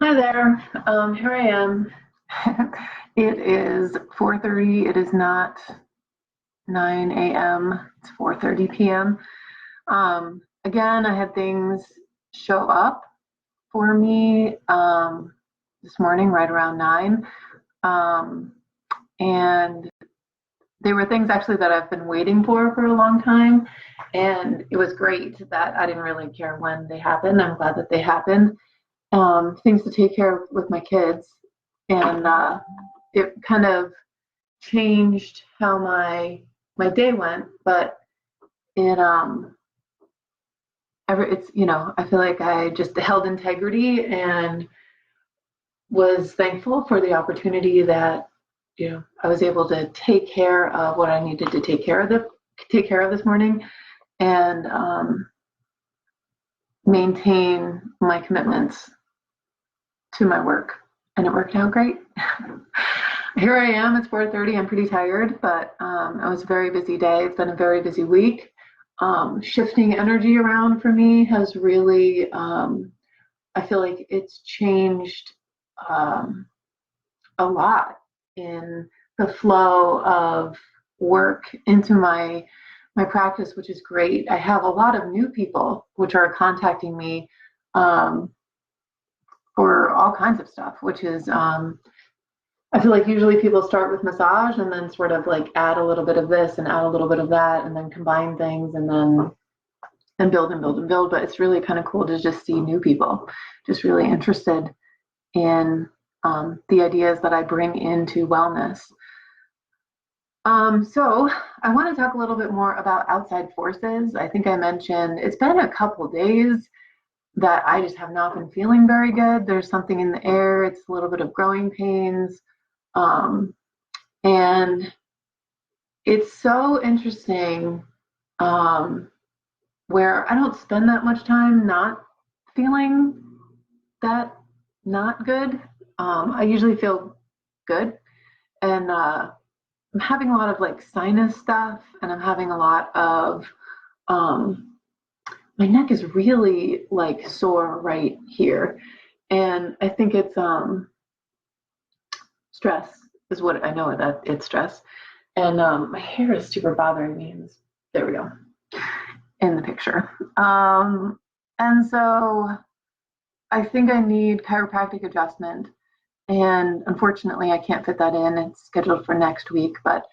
Hi there. Here I am. It is 4:30. It is not 9 a.m. It's 4:30 p.m. Again, I had things show up for me this morning, right around 9. Um, and they were things actually that I've been waiting for a long time. And it was great that I didn't really care when they happened. I'm glad that they happened. Things to take care of with my kids, and it kind of changed how my day went. But it it's I feel like I just held integrity and was thankful for the opportunity that I was able to take care of what I needed to take care of this morning, and maintain my commitments to my work, and it worked out great. Here I am. It's 4:30. I'm pretty tired, but it was a very busy day. It's been a very busy week. Shifting energy around for me has really, I feel like it's changed a lot in the flow of work into my practice, which is great. I have a lot of new people which are contacting me for all kinds of stuff, which is, I feel like usually people start with massage and then sort of like add a little bit of this and add a little bit of that and then combine things and then and build and build and build. But it's really kind of cool to just see new people just really interested in the ideas that I bring into wellness. So I want to talk a little bit more about outside forces. I think I mentioned it's been a couple days that I just have not been feeling very good. There's something in the air. It's a little bit of growing pains. And it's so interesting where I don't spend that much time not feeling that not good. I usually feel good. And I'm having a lot of like sinus stuff, and I'm having a lot of my neck is really like sore right here, and I think it's stress is what I know that it's stress, and my hair is super bothering me. There we go in the picture, and so I think I need chiropractic adjustment, and unfortunately I can't fit that in. It's scheduled for next week, but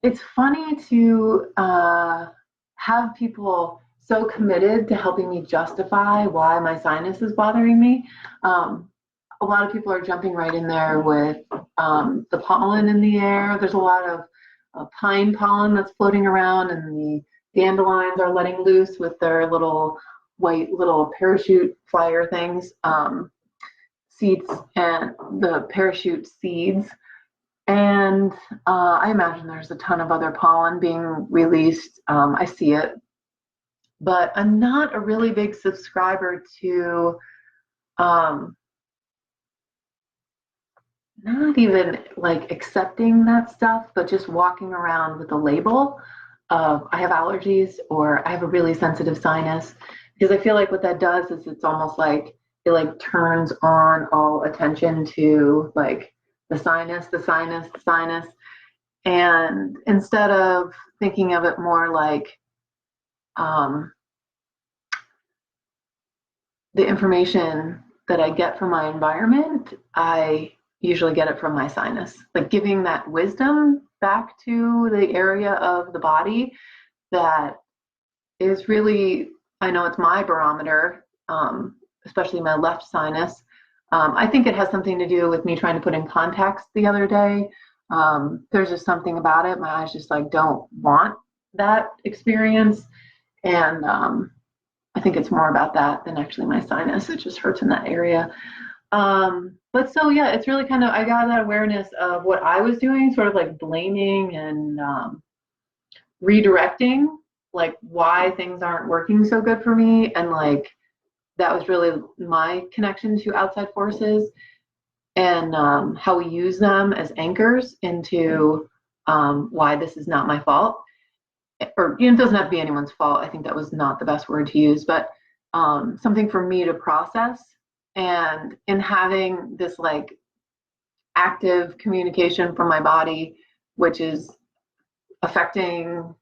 it's funny to have people so committed to helping me justify why my sinus is bothering me. A lot of people are jumping right in there with the pollen in the air. There's a lot of pine pollen that's floating around, and the dandelions are letting loose with their little white little parachute flyer things, seeds, and the parachute seeds. And I imagine there's a ton of other pollen being released. I see it. But I'm not a really big subscriber to not even like accepting that stuff, but just walking around with a label of I have allergies or I have a really sensitive sinus. Because I feel like what that does is it's almost like it like turns on all attention to like the sinus, the sinus, the sinus. And instead of thinking of it more like the information that I get from my environment, I usually get it from my sinus. Like giving that wisdom back to the area of the body that is really, I know it's my barometer, especially my left sinus. I think it has something to do with me trying to put in contacts the other day. There's just something about it. My eyes just like don't want that experience. And I think it's more about that than actually my sinus. It just hurts in that area. But so, yeah, it's really kind of, I got that awareness of what I was doing, sort of like blaming and redirecting, like why things aren't working so good for me. And like, that was really my connection to outside forces, and how we use them as anchors into why this is not my fault. Or it doesn't have to be anyone's fault. I think that was not the best word to use, but something for me to process. And in having this like active communication from my body, which is affecting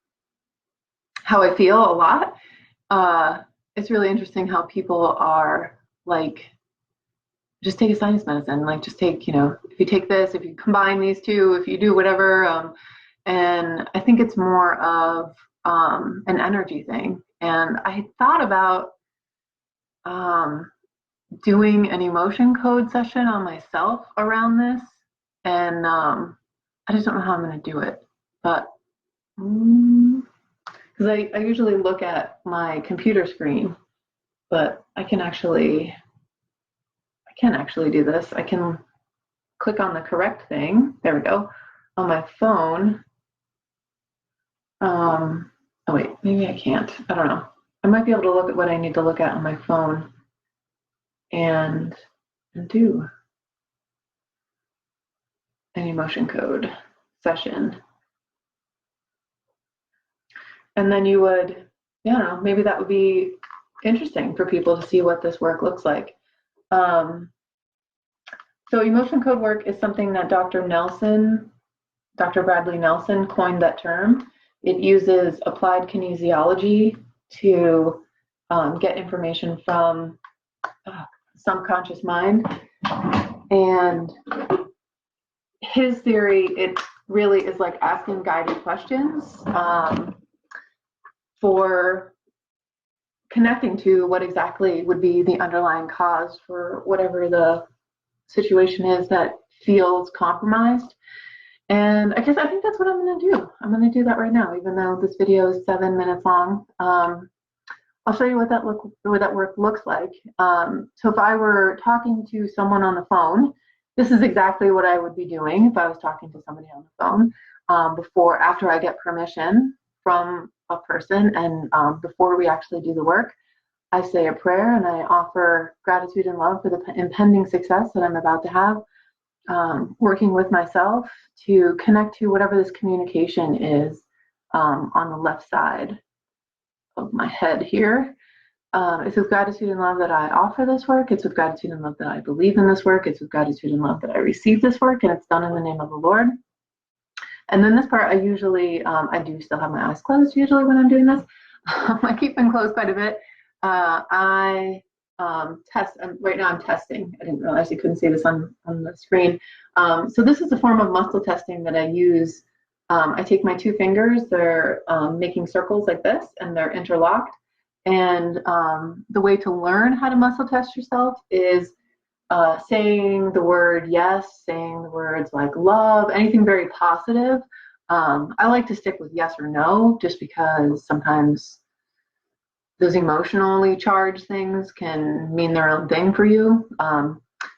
how I feel a lot, it's really interesting how people are like, just take a sinus medicine, like just take, you know, if you take this, if you combine these two, if you do whatever, and I think it's more of an energy thing. And I thought about doing an emotion code session on myself around this, and I just don't know how I'm going to do it, but because I usually look at my computer screen, but I can't actually do this. I can click on the correct thing. There we go. On my phone. Oh wait, maybe I can't. I don't know. I might be able to look at what I need to look at on my phone and do an emotion code session. And then you would, I don't know, maybe that would be interesting for people to see what this work looks like. So emotion code work is something that Dr. Bradley Nelson coined that term. It uses applied kinesiology to get information from subconscious mind. And his theory, it really is like asking guided questions for connecting to what exactly would be the underlying cause for whatever the situation is that feels compromised. And I think that's what I'm going to do. I'm going to do that right now, even though this video is 7 minutes long. I'll show you what that work looks like. So if I were talking to someone on the phone, this is exactly what I would be doing if I was talking to somebody on the phone after I get permission from a person, and before we actually do the work. I say a prayer and I offer gratitude and love for the impending success that I'm about to have, working with myself to connect to whatever this communication is on the left side of my head here. It's with gratitude and love that I offer this work. It's with gratitude and love that I believe in this work. It's with gratitude and love that I receive this work, and it's done in the name of the Lord. And then this part, I usually, I do still have my eyes closed usually when I'm doing this. I keep them closed quite a bit. I test, right now I'm testing. I didn't realize you couldn't see this on the screen. So this is a form of muscle testing that I use. I take my two fingers, they're making circles like this, and they're interlocked. And the way to learn how to muscle test yourself is saying the word yes, saying the words like love, anything very positive. I like to stick with yes or no, just because sometimes those emotionally charged things can mean their own thing for you.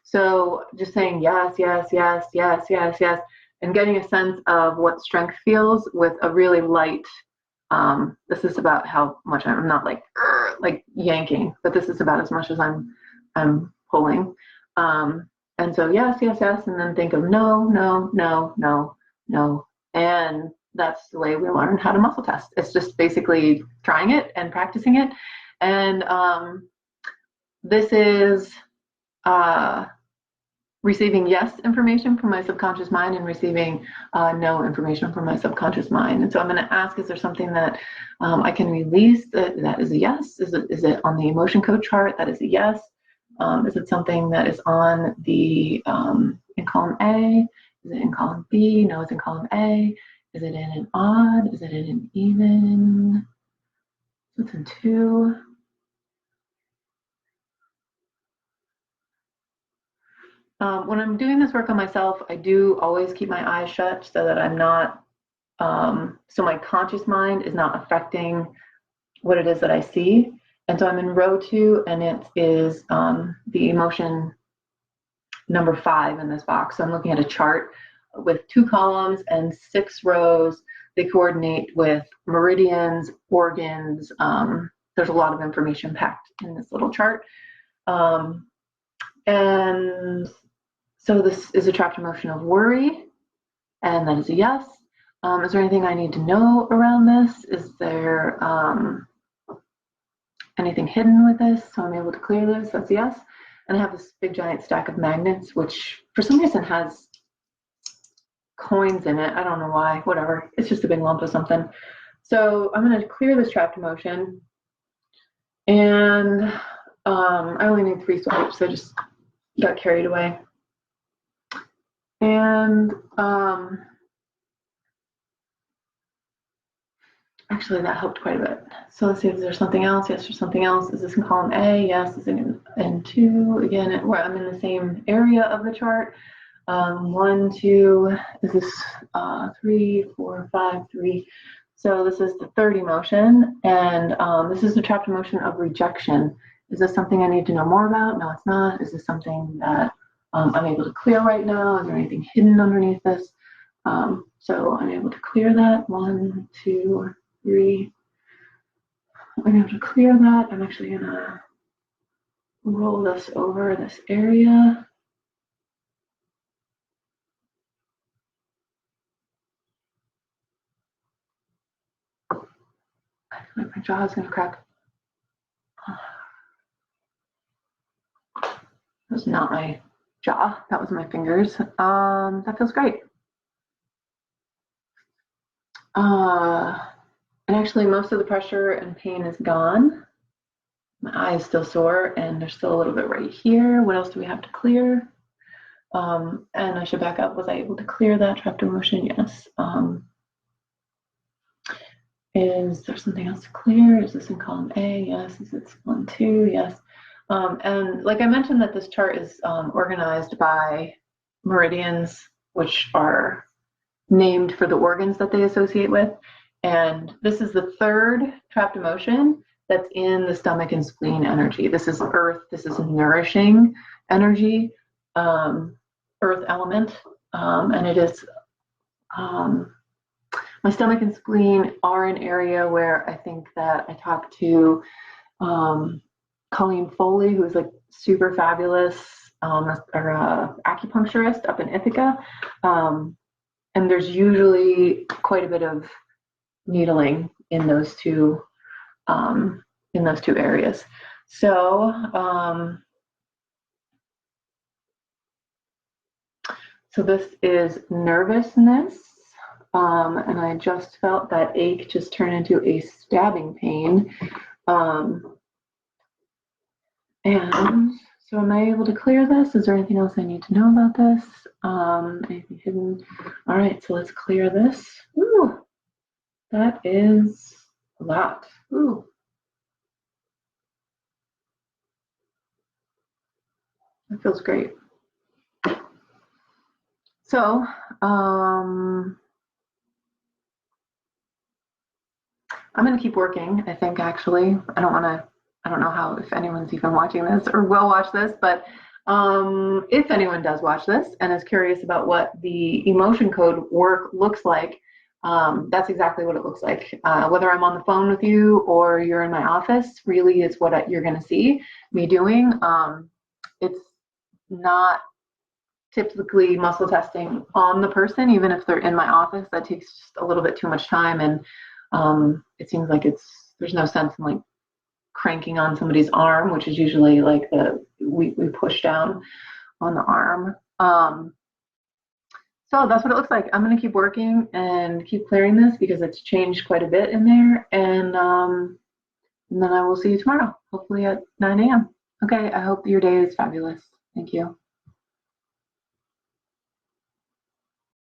So just saying yes, yes, yes, yes, yes, yes, and getting a sense of what strength feels with a really light, this is about how much I'm not like yanking, but this is about as much as I'm pulling. And so yes, yes, yes, and then think of no, no, no, no, no. And that's the way we learn how to muscle test. It's just basically trying it and practicing it. And this is receiving yes information from my subconscious mind and receiving no information from my subconscious mind. And so I'm going to ask, is there something that I can release that is a yes? Is it on the emotion code chart? That is a yes. Is it something that is on the in column A? Is it in column B? No, it's in column A. Is it in an odd? Is it in an even? It's in 2. When I'm doing this work on myself, I do always keep my eyes shut so that I'm not, so my conscious mind is not affecting what it is that I see. And so I'm in row 2, and it is the emotion number 5 in this box. So I'm looking at a chart with 2 columns and 6 rows. They coordinate with meridians, organs. There's a lot of information packed in this little chart. And so this is a trapped emotion of worry, and that is a yes. Is there anything I need to know around this? Is there anything hidden with this, so I'm able to clear this. That's yes. And I have this big giant stack of magnets, which for some reason has coins in it. I don't know why, whatever. It's just a big lump of something. So I'm going to clear this trapped emotion. And I only need 3 swipes, so I just got carried away. And actually, that helped quite a bit. So let's see if there's something else. Yes, there's something else. Is this in column A? Yes, is it in 2? Again, I'm in the same area of the chart. 1, 2, is this 3, 4, 5, 3. So this is the third emotion, and this is the trapped emotion of rejection. Is this something I need to know more about? No, it's not. Is this something that I'm able to clear right now? Is there anything hidden underneath this? So I'm able to clear that. 1, 2, 3. I'm able to clear that. I'm actually gonna roll this over this area. I feel like my jaw is gonna crack. That was not my jaw, that was my fingers. That feels great. And actually most of the pressure and pain is gone. My eye is still sore and there's still a little bit right here. What else do we have to clear? And I should back up. Was I able to clear that trapped emotion? Yes. Is there something else to clear? Is this in column A? Yes. Is it 1, 2? Yes. And like I mentioned that this chart is organized by meridians, which are named for the organs that they associate with. And this is the third trapped emotion that's in the stomach and spleen energy. This is earth, this is nourishing energy, earth element, and it is, my stomach and spleen are an area where I think that I talked to Colleen Foley, who's like super fabulous, or acupuncturist up in Ithaca. And there's usually quite a bit of needling in those two areas. So so this is nervousness, and I just felt that ache just turn into a stabbing pain. And so am I able to clear this? Is there anything else I need to know about this? Anything hidden? All right, so let's clear this. Ooh, that is a lot. Ooh. That feels great. So, I'm going to keep working, I think, actually. I don't know how, if anyone's even watching this or will watch this, but if anyone does watch this and is curious about what the emotion code work looks like, that's exactly what it looks like. Whether I'm on the phone with you or you're in my office, really is what you're going to see me doing. It's not typically muscle testing on the person, even if they're in my office. That takes just a little bit too much time, and it seems like there's no sense in like cranking on somebody's arm, which is usually like we push down on the arm. So that's what it looks like. I'm going to keep working and keep clearing this because it's changed quite a bit in there, and then I will see you tomorrow, hopefully at 9 a.m. Okay, I hope your day is fabulous. Thank you.